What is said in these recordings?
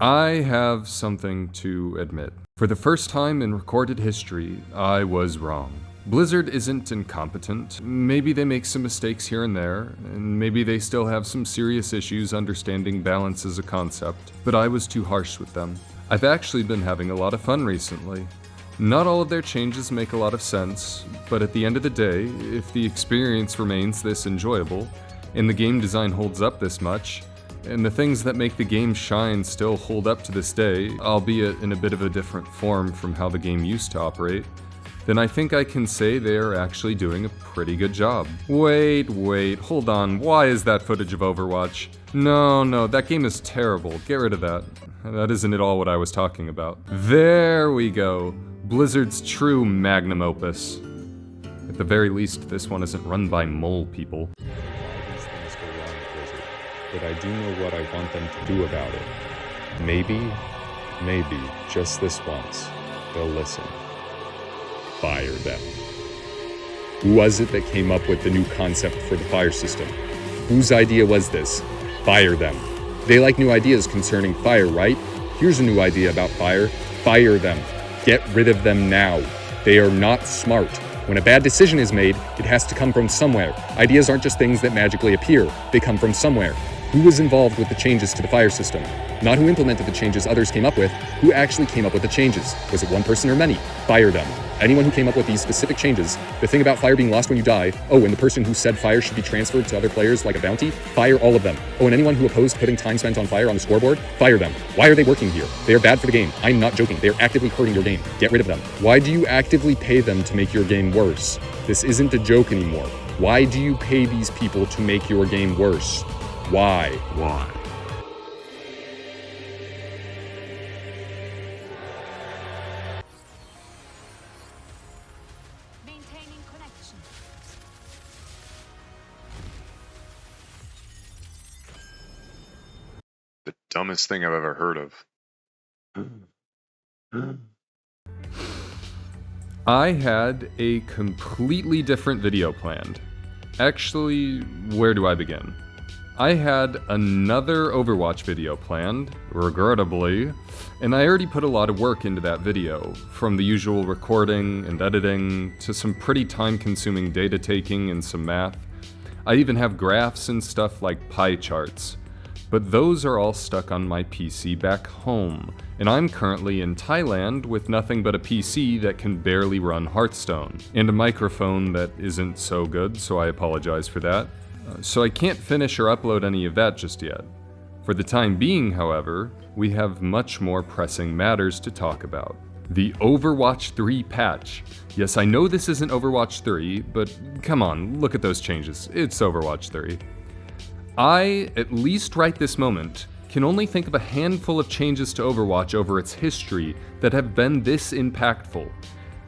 I have something to admit. For the first time in recorded history, I was wrong. Blizzard isn't incompetent. Maybe they make some mistakes here and there, and maybe they still have some serious issues understanding balance as a concept, but I was too harsh with them. I've actually been having a lot of fun recently. Not all of their changes make a lot of sense, but at the end of the day, if the experience remains this enjoyable, and the game design holds up this much, and the things that make the game shine still hold up to this day, albeit in a bit of a different form from how the game used to operate, then I think I can say they are actually doing a pretty good job. Wait, hold on, why is that footage of Overwatch? No, that game is terrible, get rid of that. That isn't at all what I was talking about. There we go, Blizzard's true magnum opus. At the very least, this one isn't run by mole people. These things go wrong at Blizzard, but I do know what I want them to do about it. Maybe, just this once, they'll listen. Fire them. Who was it that came up with the new concept for the fire system? Whose idea was this? Fire them. They like new ideas concerning fire, right? Here's a new idea about fire. Fire them. Get rid of them now. They are not smart. When a bad decision is made, it has to come from somewhere. Ideas aren't just things that magically appear. They come from somewhere. Who was involved with the changes to the fire system? Not who implemented the changes others came up with, who actually came up with the changes. Was it one person or many? Fire them. Anyone who came up with these specific changes, the thing about fire being lost when you die, and the person who said fire should be transferred to other players like a bounty, fire all of them. And anyone who opposed putting time spent on fire on the scoreboard, fire them. Why are they working here? They are bad for the game. I'm not joking. They are actively hurting your game. Get rid of them. Why do you actively pay them to make your game worse? This isn't a joke anymore. Why do you pay these people to make your game worse? Why? Maintaining connection. The dumbest thing I've ever heard of. I had a completely different video planned. Actually, where do I begin? I had another Overwatch video planned, regrettably, and I already put a lot of work into that video, from the usual recording and editing, to some pretty time-consuming data taking and some math. I even have graphs and stuff like pie charts. But those are all stuck on my PC back home, and I'm currently in Thailand with nothing but a PC that can barely run Hearthstone, and a microphone that isn't so good, so I apologize for that. So I can't finish or upload any of that just yet. For the time being, however, we have much more pressing matters to talk about. The Overwatch 3 patch. Yes, I know this isn't Overwatch 3, but come on, look at those changes. It's Overwatch 3. I, at least right this moment, can only think of a handful of changes to Overwatch over its history that have been this impactful.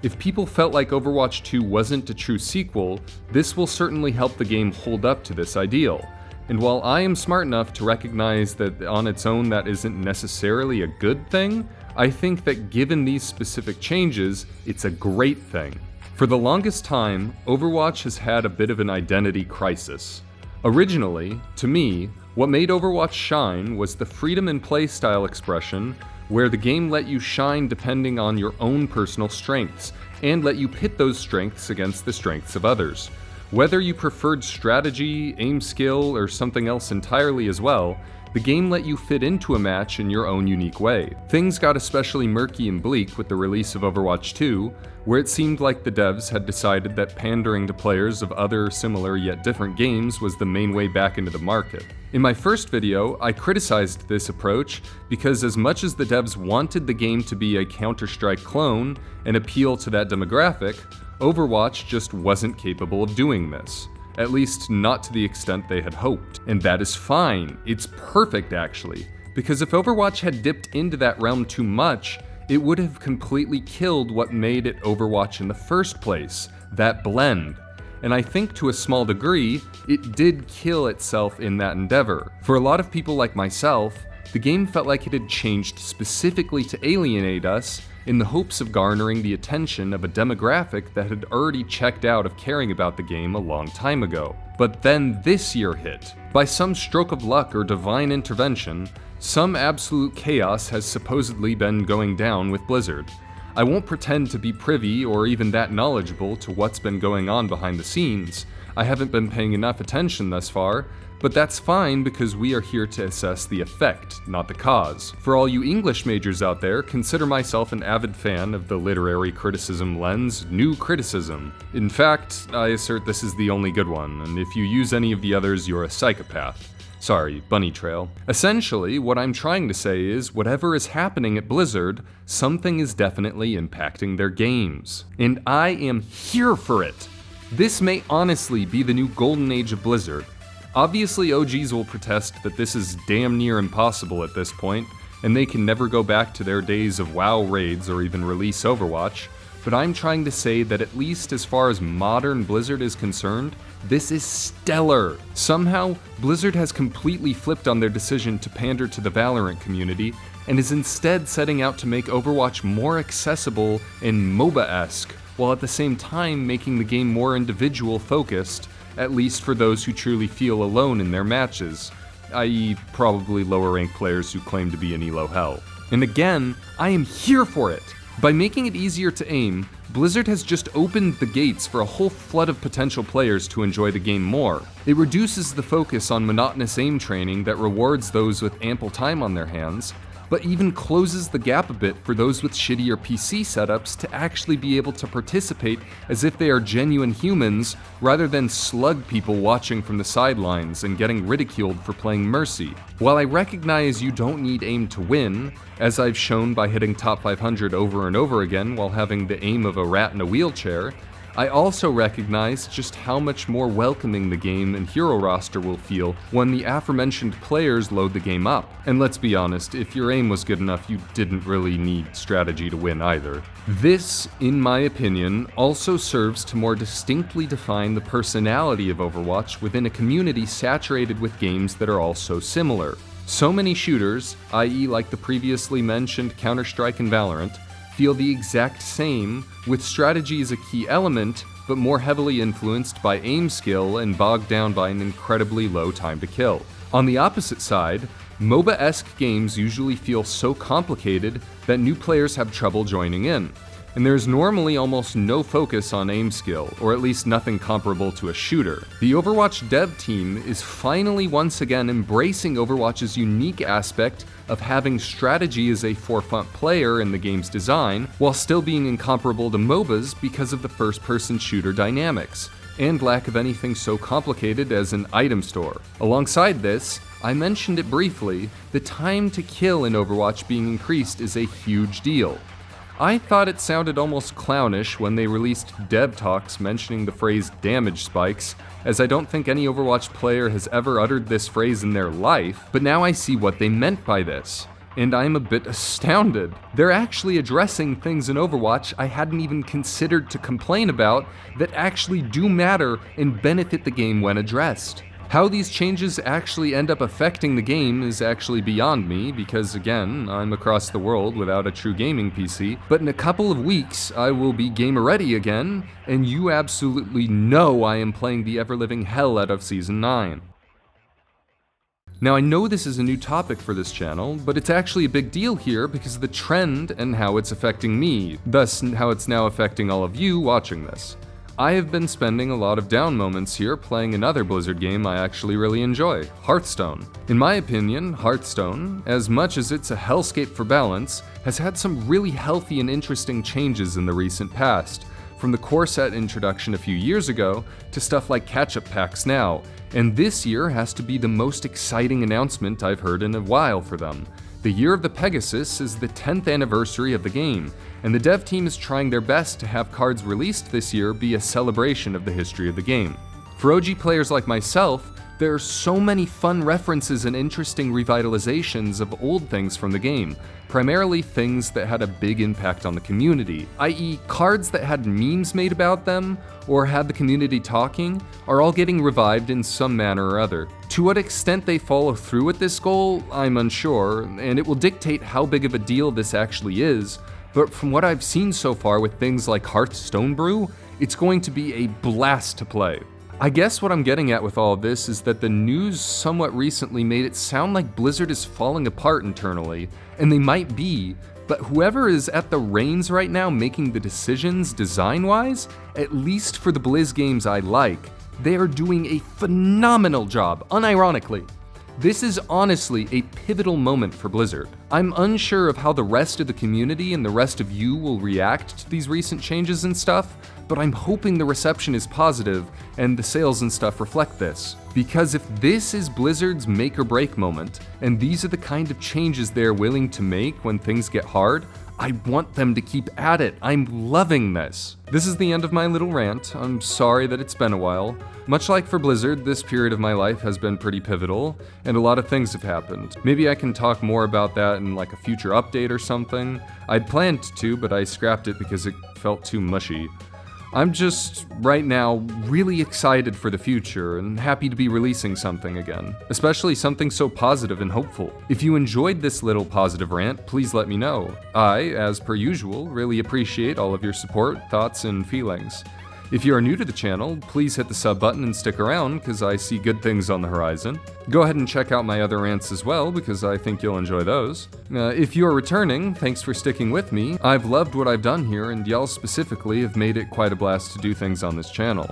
If people felt like Overwatch 2 wasn't a true sequel, this will certainly help the game hold up to this ideal. And while I am smart enough to recognize that on its own that isn't necessarily a good thing, I think that given these specific changes, it's a great thing. For the longest time, Overwatch has had a bit of an identity crisis. Originally, to me, what made Overwatch shine was the freedom in playstyle expression, where the game let you shine depending on your own personal strengths, and let you pit those strengths against the strengths of others. Whether you preferred strategy, aim skill, or something else entirely as well, the game let you fit into a match in your own unique way. Things got especially murky and bleak with the release of Overwatch 2, where it seemed like the devs had decided that pandering to players of other similar yet different games was the main way back into the market. In my first video, I criticized this approach because as much as the devs wanted the game to be a Counter-Strike clone and appeal to that demographic, Overwatch just wasn't capable of doing this. At least not to the extent they had hoped. And that is fine. It's perfect actually. Because if Overwatch had dipped into that realm too much, it would have completely killed what made it Overwatch in the first place, that blend. And I think to a small degree, it did kill itself in that endeavor. For a lot of people like myself, the game felt like it had changed specifically to alienate us in the hopes of garnering the attention of a demographic that had already checked out of caring about the game a long time ago. But then this year hit. By some stroke of luck or divine intervention, Some absolute chaos has supposedly been going down with Blizzard. I won't pretend to be privy or even that knowledgeable to what's been going on behind the scenes. I haven't been paying enough attention thus far, but that's fine because we are here to assess the effect, not the cause. For all you English majors out there, consider myself an avid fan of the literary criticism lens, New Criticism. In fact, I assert this is the only good one, and if you use any of the others, you're a psychopath. Sorry, bunny trail. Essentially, what I'm trying to say is, whatever is happening at Blizzard, something is definitely impacting their games. And I am here for it! This may honestly be the new golden age of Blizzard. Obviously, OGs will protest that this is damn near impossible at this point, and they can never go back to their days of WoW raids or even release Overwatch, but I'm trying to say that at least as far as modern Blizzard is concerned, this is stellar. Somehow, Blizzard has completely flipped on their decision to pander to the Valorant community, and is instead setting out to make Overwatch more accessible and MOBA-esque, while at the same time making the game more individual-focused, at least for those who truly feel alone in their matches, i.e. probably lower-ranked players who claim to be in Elo hell. And again, I am here for it! By making it easier to aim, Blizzard has just opened the gates for a whole flood of potential players to enjoy the game more. It reduces the focus on monotonous aim training that rewards those with ample time on their hands, but even closes the gap a bit for those with shittier PC setups to actually be able to participate as if they are genuine humans, rather than slug people watching from the sidelines and getting ridiculed for playing Mercy. While I recognize you don't need aim to win, as I've shown by hitting top 500 over and over again while having the aim of a rat in a wheelchair, I also recognize just how much more welcoming the game and hero roster will feel when the aforementioned players load the game up. And let's be honest, if your aim was good enough, you didn't really need strategy to win either. This, in my opinion, also serves to more distinctly define the personality of Overwatch within a community saturated with games that are all so similar. So many shooters, i.e. like the previously mentioned Counter-Strike and Valorant, feel the exact same, with strategy as a key element, but more heavily influenced by aim skill and bogged down by an incredibly low time to kill. On the opposite side, MOBA-esque games usually feel so complicated that new players have trouble joining in, and there's normally almost no focus on aim skill, or at least nothing comparable to a shooter. The Overwatch dev team is finally once again embracing Overwatch's unique aspect of having strategy as a forefront player in the game's design, while still being incomparable to MOBAs because of the first-person shooter dynamics, and lack of anything so complicated as an item store. Alongside this, I mentioned it briefly, the time to kill in Overwatch being increased is a huge deal. I thought it sounded almost clownish when they released dev talks mentioning the phrase damage spikes, as I don't think any Overwatch player has ever uttered this phrase in their life, but now I see what they meant by this, and I'm a bit astounded. They're actually addressing things in Overwatch I hadn't even considered to complain about that actually do matter and benefit the game when addressed. How these changes actually end up affecting the game is actually beyond me, because again, I'm across the world without a true gaming PC, but in a couple of weeks, I will be gamer ready again, and you absolutely know I am playing the ever-living hell out of Season 9. Now I know this is a new topic for this channel, but it's actually a big deal here because of the trend and how it's affecting me, thus how it's now affecting all of you watching this. I have been spending a lot of down moments here playing another Blizzard game I actually really enjoy, Hearthstone. In my opinion, Hearthstone, as much as it's a hellscape for balance, has had some really healthy and interesting changes in the recent past, from the core set introduction a few years ago to stuff like catch-up packs now, and this year has to be the most exciting announcement I've heard in a while for them. The Year of the Pegasus is the 10th anniversary of the game, and the dev team is trying their best to have cards released this year be a celebration of the history of the game. For OG players like myself, there are so many fun references and interesting revitalizations of old things from the game, primarily things that had a big impact on the community, i.e. cards that had memes made about them, or had the community talking, are all getting revived in some manner or other. To what extent they follow through with this goal, I'm unsure, and it will dictate how big of a deal this actually is, but from what I've seen so far with things like Hearthstone Brew, it's going to be a blast to play. I guess what I'm getting at with all of this is that the news somewhat recently made it sound like Blizzard is falling apart internally, and they might be, but whoever is at the reins right now making the decisions design-wise, at least for the Bliz games I like, they are doing a phenomenal job, unironically. This is honestly a pivotal moment for Blizzard. I'm unsure of how the rest of the community and the rest of you will react to these recent changes and stuff, but I'm hoping the reception is positive and the sales and stuff reflect this. Because if this is Blizzard's make or break moment, and these are the kind of changes they're willing to make when things get hard, I want them to keep at it. I'm loving this. This is the end of my little rant. I'm sorry that it's been a while. Much like for Blizzard, this period of my life has been pretty pivotal, and a lot of things have happened. Maybe I can talk more about that in like a future update or something. I'd planned to, but I scrapped it because it felt too mushy. I'm just, right now, really excited for the future and happy to be releasing something again, especially something so positive and hopeful. If you enjoyed this little positive rant, please let me know. I, as per usual, really appreciate all of your support, thoughts, and feelings. If you are new to the channel, please hit the sub button and stick around because I see good things on the horizon. Go ahead and check out my other rants as well because I think you'll enjoy those. If you're returning, thanks for sticking with me. I've loved what I've done here and y'all specifically have made it quite a blast to do things on this channel.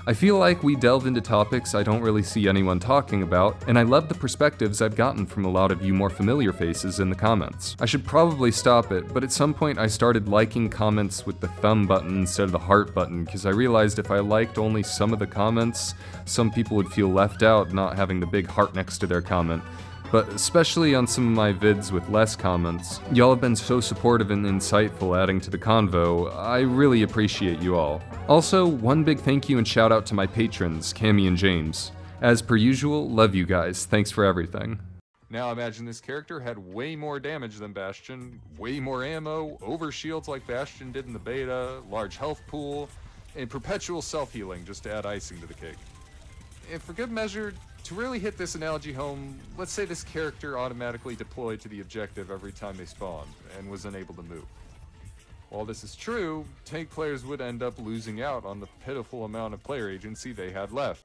I feel like we delved into topics I don't really see anyone talking about, and I love the perspectives I've gotten from a lot of you more familiar faces in the comments. I should probably stop it, but at some point I started liking comments with the thumb button instead of the heart button, because I realized if I liked only some of the comments, some people would feel left out not having the big heart next to their comment. But especially on some of my vids with less comments, y'all have been so supportive and insightful adding to the convo. I really appreciate you all. Also, one big thank you and shout out to my patrons, Cammy and James. As per usual, love you guys. Thanks for everything. Now imagine this character had way more damage than Bastion, way more ammo, overshields like Bastion did in the beta, large health pool, and perpetual self-healing just to add icing to the cake. And for good measure, to really hit this analogy home, let's say this character automatically deployed to the objective every time they spawned, and was unable to move. While this is true, tank players would end up losing out on the pitiful amount of player agency they had left.